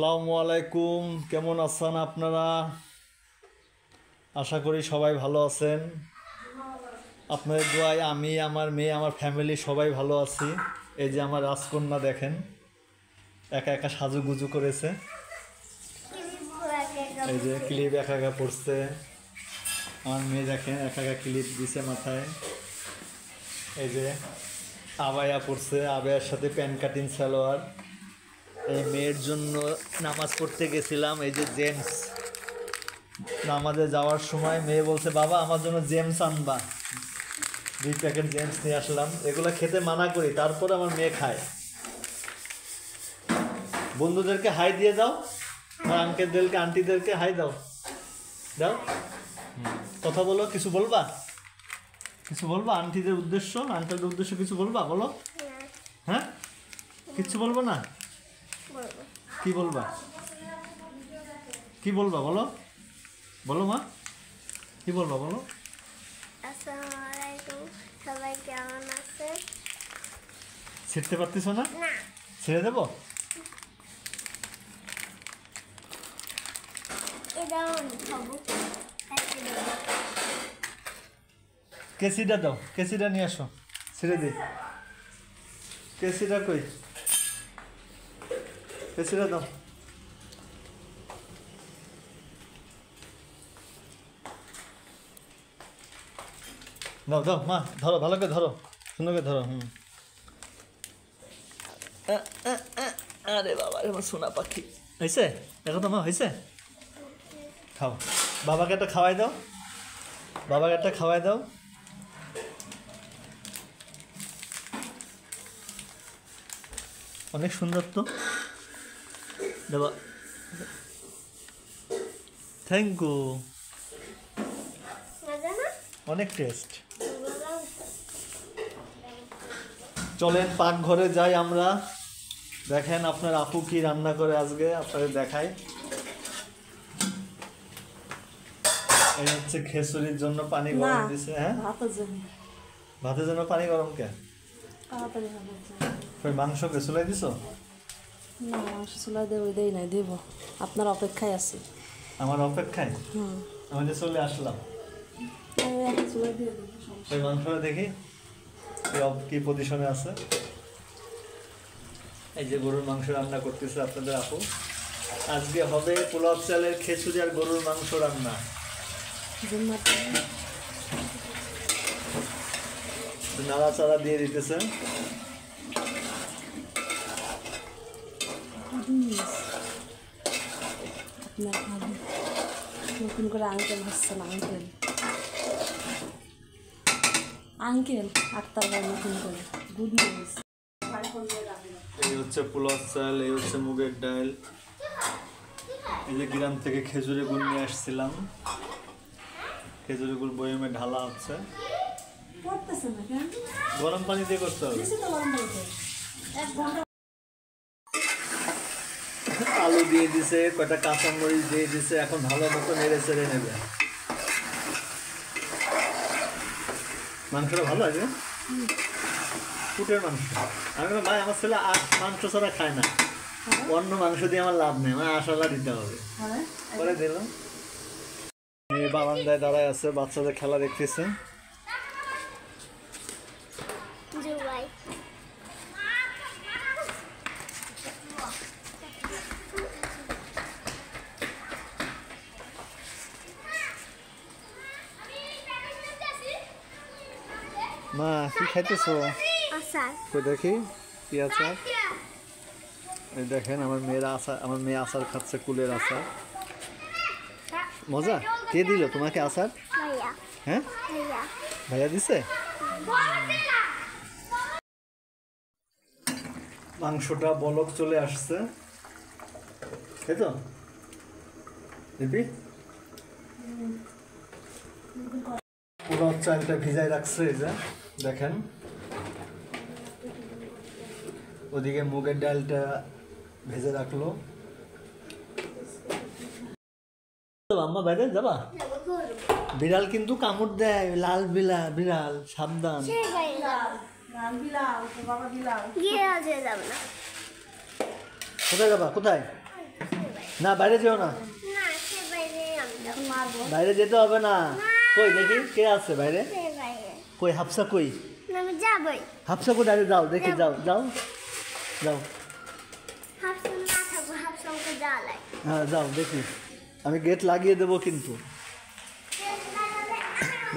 আসসালামু আলাইকুম, কেমন আছেন আপনারা? আশা করি সবাই ভালো আছেন। আপনাদের দোয়ায় আমি, আমার মেয়ে, আমার ফ্যামিলি সবাই ভালো আছি। এই যে আমার রাজকন্যা দেখেন, একা একা সাজুগুজু করেছে। এই যে ক্লিপ একা একা পড়ছে। আমার মেয়ে দেখেন একা একা ক্লিপ দিছে মাথায়। এই যে আবায়া পড়ছে, আবায়ার সাথে প্যান্ট কাটিং সালোয়ার। এই মেয়ের জন্য নামাজ পড়তে গেছিলাম। এই যে জেমস, নামাজে যাওয়ার সময় মেয়ে বলছে বাবা আমার জন্য জেমস আনবা। 2 প্যাকেট জেমস নিয়ে আসলাম। এগুলো খেতে মানা করি, তারপর আমার মেয়ে খায়। বন্ধুদেরকে হাই দিয়ে দাও, আমার আঙ্কেলদেরকে আন্টিদেরকে হাই দাও। দাও, কথা বলো। কিছু বলবা? কিছু বলবা আন্টিদের উদ্দেশ্য, আঙ্কেলদের উদ্দেশ্য কিছু বলবা? বলো। হ্যাঁ, কিচ্ছু বলবো না? কি বলবা? কি বলবা বলো? বলো মা, কি বলবা বলো? আসসালামু আলাইকুম, সবাই কেমন আছে? ছিড়তে পারতেছ না? ছেড়ে দেবো? কেসিটা দাও, কেসিটা নিয়ে আসো, ছেড়ে দিই। কেসিটা কই? কেসিটা দাও। দাও দাও মা, ধরো, ভালো করে ধরো, সুন্দর করে ধরো। আরে বাবা, আমার সোনা পাখি হয়েছে। দেখো তো মা, হয়েছে। খাও, বাবাকে একটা খাওয়াই দাও, বাবাকে একটা খাওয়াই দাও। অনেক সুন্দর তো দেবা, থ্যাংক ইউ, অনেক টেস্ট। চলেন পাকঘরে যাই আমরা। দেখেন আপনার আপু কি রান্না করে আজকে, আপনাদের দেখাই। এই হচ্ছে খেসুরির জন্য পানি গরম দিছে। হ্যাঁ, ভাতের জন্য পানি গরম কে? মাংস কে চুলাই দিছো? না, মাংস চুলাই দেই নাই, দেব। আপনার অপেক্ষায় আছি। আমার অপেক্ষায়? আমি যে চলে আসলাম। ওই মাংসটা দেখি কি পজিশনে আছে। এই যে গরুর মাংস রান্না করতেছে আপনাদের আপু। আজকে হবে পোলাও চালের খিচুড়ি আর গরুর মাংস রান্না। নাড়াচাড়া দিয়ে দিতেছে। নতুন করে আঙ্কেল হচ্ছে না, আঙ্কেল আঙ্কেল আক্তার ভাই নতুন করে গুড নিউজ। এই হচ্ছে পোলাও চাল, এই হচ্ছে মুগের ডাল। এই যে গ্রাম থেকে খেজুরি গুড় নিয়ে আসছিলাম, খেজুরি গুড় বয়মে ঢালা হচ্ছে। গরম পানি দিয়ে করতে হবে। আলু দিয়ে দিছে, কয়টা কাঁচামরিচ দিয়ে দিছে। এখন ভালো মতো নেড়ে চেড়ে নেবে। মাংসটা ভালো আছে, পুটের মাংস। আমি ভাই আমার ছেলে মাংস ছাড়া খায় না, অন্য মাংস দিয়ে আমার লাভ নেই, আমার আশালা দিতে হবে। পরে দিলাম। বারান্দায় দাঁড়ায় আছে, বাচ্চাদের খেলা দেখতেছে। মা কি খাইতেছো? কই দেখি কি আচার। এই দেখেন আমার মেয়েরা আচার, আমার মেয়ে আচার খাচ্ছে, কুলের আচার। মজা। কে দিল তোমাকে আচার? হ্যাঁ, ভাইয়া দিছে। মাংসটা বলক চলে আসছে, তাই তো দিদি? পুরো চালটা ভিজাই রাখছে। এই যে দেখেন, ওদিকে মুগের ডালটা ভেজে রাখলো। আম্মা বাইরে যাবা? বিড়াল কিন্তু কামড় দেয়, লাল বিড়াল, সাবধান। কোথায় যাবা? কোথায়? না বাইরে যেও না, না সে বাইরে আমি মারবো বাইরে যেতে হবে না। কই দেখি কে আছে বাইরে? সে বাইরে কই হাফসা কই? না, আমি যাবই হাফসা কই? বাইরে যাও দেখি, যাও যাও যাও। হাফসন না থাকবো হাফসনকে জ্বালাই হ্যাঁ যাও দেখি, আমি গেট লাগিয়ে দেবো কিন্তু।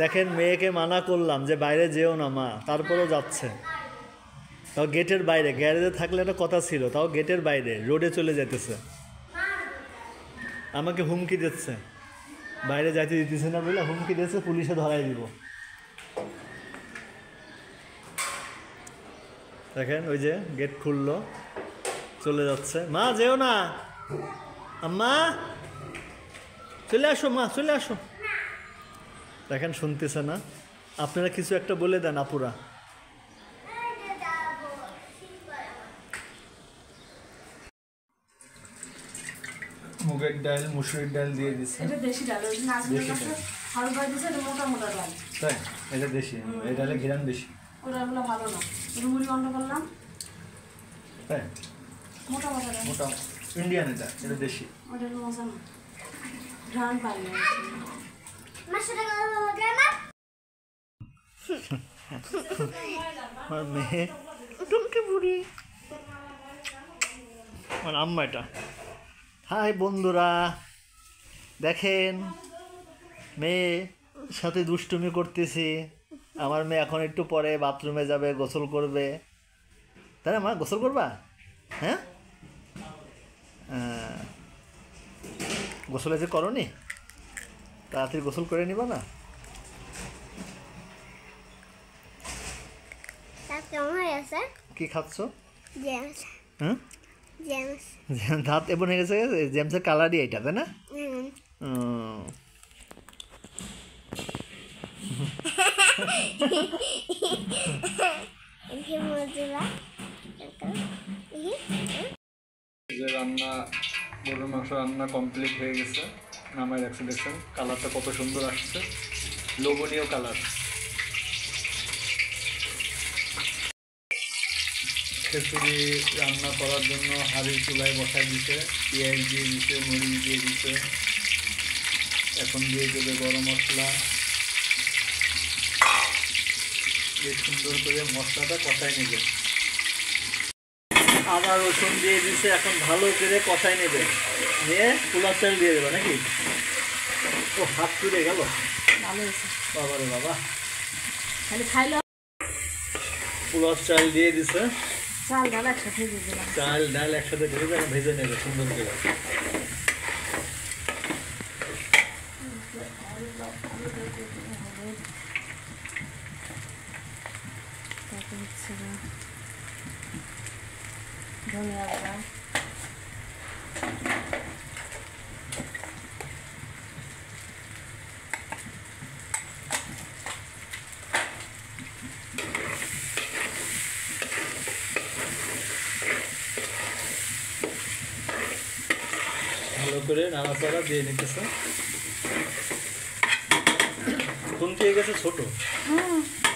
দেখেন মেয়েকে মানা করলাম যে বাইরে যেও না মা, তারপরেও যাচ্ছে। তাও গেটের বাইরে, গ্যারেজে থাকলে একটা কথা ছিল, তাও গেটের বাইরে রোডে চলে যেতেছে, আমাকে হুমকি দিচ্ছে, বাইরে যাইতে দিতেছে না বলে হুমকি দিচ্ছে, পুলিশে ধরাই দিব। দেখেন ওই যে গেট খুললো, চলে যাচ্ছে। মা যেও না, আম্মা চলে আসো, মা চলে আসো। দেখেন শুনতেছে না। আপনারা কিছু একটা বলে দেন আপুরা। মুগের ডাল, মুসুরির ডাল দিয়ে দিচ্ছে। এটা দেশি ডাল, ওই নাজমুলের কাছে হালকা দিছে, এটা মোটা মোটা ডাল। তাই এটা দেশি, এই ডালে ঘিরান বেশি। ওই ডালগুলো ভালো না, এটা মুড়ি বন্ধ করলাম। তাই মোটা মোটা ডাল, মোটা ইন্ডিয়ান, এটা এটা দেশি। ওটা হলো মজা না, ঘ্রাণ পাই না। মাসটা গেল না আমার মেয়ে টুমকি বুড়ি, আমার আম্মা এটা। হাই বন্ধুরা, দেখেন মেয়ে সাথে দুষ্টুমি করতেছি। আমার মেয়ে এখন একটু পরে বাথরুমে যাবে, গোসল করবে। তাই না মা, গোসল করবা? হ্যাঁ গোসলে যে করনি, তাড়াতাড়ি গোসল করে নিবা না? তার কেমন হয়ে আছে কি খাচ্ছ? জেমস হ্যাঁ জেমস দাঁত এবং হয়ে গেছে, জেমসের কালারই এটা, তাই না? এই মজুরা যে রান্না, গরুর মাংস রান্না কমপ্লিট হয়ে গেছে, নামাই রাখছে। দেখছেন কালারটা কত সুন্দর আসছে, লোভনীয় কালার। খিচুড়ি রান্না করার জন্য হাঁড়ির চুলায় বসাই দিছে, পেঁয়াজ দিয়ে দিছে, মরিচ দিয়ে দিছে, এখন দিয়ে দেবে গরম মশলা। বেশ সুন্দর করে মশলাটা কষাই নেবে, আদা রসুন দিয়ে দিছে, এখন ভালো করে কষাই নেবে, নিয়ে পোলাও চাল দিয়ে দেবে নাকি? ও হাত তুলে গেল, ভালো হয়েছে, বাবা রে বাবা। খালি খাইলো। পোলাও চাল দিয়ে দিছে, চাল ডাল একসাথে দিয়ে দিলাম। চাল ডাল একসাথে ঢেলে দেবে, ভেজে নেবে সুন্দর করে। তারপর হচ্ছে ধনিয়া গুঁড়া, ভালো করে নাড়াচাড়া দিয়ে নিতেছে। খুন্তি হয়ে গেছে ছোট,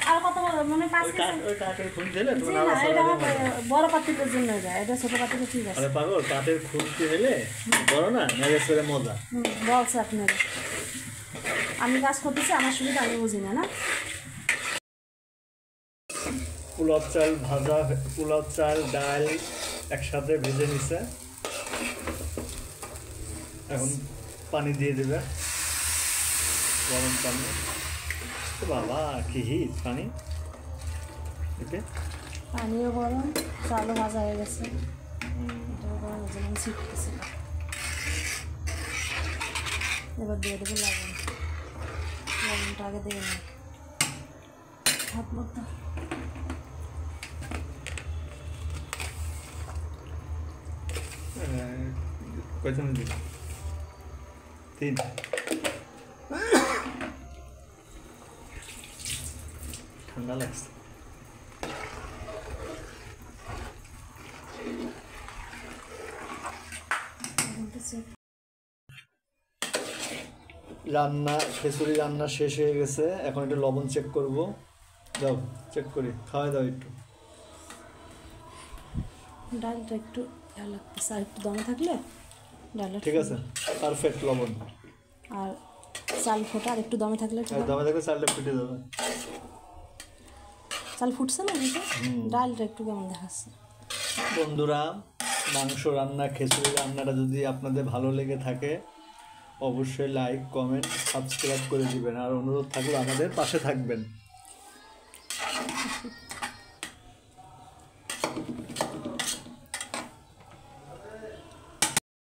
আর কত বড় মানে 5 ওই কেজি? ওই কাঠের খুন্তি হলে জি তোমার না, নাড়াচাড়া এটা দিয়ে আমার নেবে। বড় পাতিলের জন্য যায়, এটা ছোট পাতিলে ঠিক আছে। আরে পাগল, কাঠের খুন্তি হলে বড় না, ম্যারেজ করে মজা। বলছে আপনার, আমি কাজ করতেছি, আমার সুবিধা আমি বুঝি না। না পোলাও চাল ভাজা, পোলাও চাল ডাল একসাথে ভেজে নিছে, এখন পানি দিয়ে দেবে, গরম পানি। তো বাবা কি হিট পানি এতে। পানিও গরম, চালও ভাজা হয়ে গেছে, এটাও গরম, ওই জন্য ছিটতেছি। এবার দিয়ে দেবো লবণ, লবণটা আগে দিয়ে নেই হাত মতো। কয় চামচ দিবি? 3। ঠান্ডা লাগছে। রান্না, খিচুড়ি রান্না শেষ হয়ে গেছে, এখন একটু লবণ চেক করব। দাও চেক করি, খাওয়াই দাও একটু। ডালটা একটু লাগতেছে, আর একটু দমে থাকলে ডালের ঠিক আছে, পারফেক্ট লবণ। আর চাল ফোটা আর একটু দমে থাকলে ঠিক আর হবে। দমে থাকলে চালটা ফুটে যাবে। চাল ফুটছে না নিচে, ডালটা একটু কেমন দেখাচ্ছে। বন্ধুরা, মাংস রান্না, খিচুড়ি রান্নাটা যদি আপনাদের ভালো লেগে থাকে অবশ্যই লাইক, কমেন্ট, সাবস্ক্রাইব করে দিবেন। আর অনুরোধ থাকলে আমাদের পাশে থাকবেন।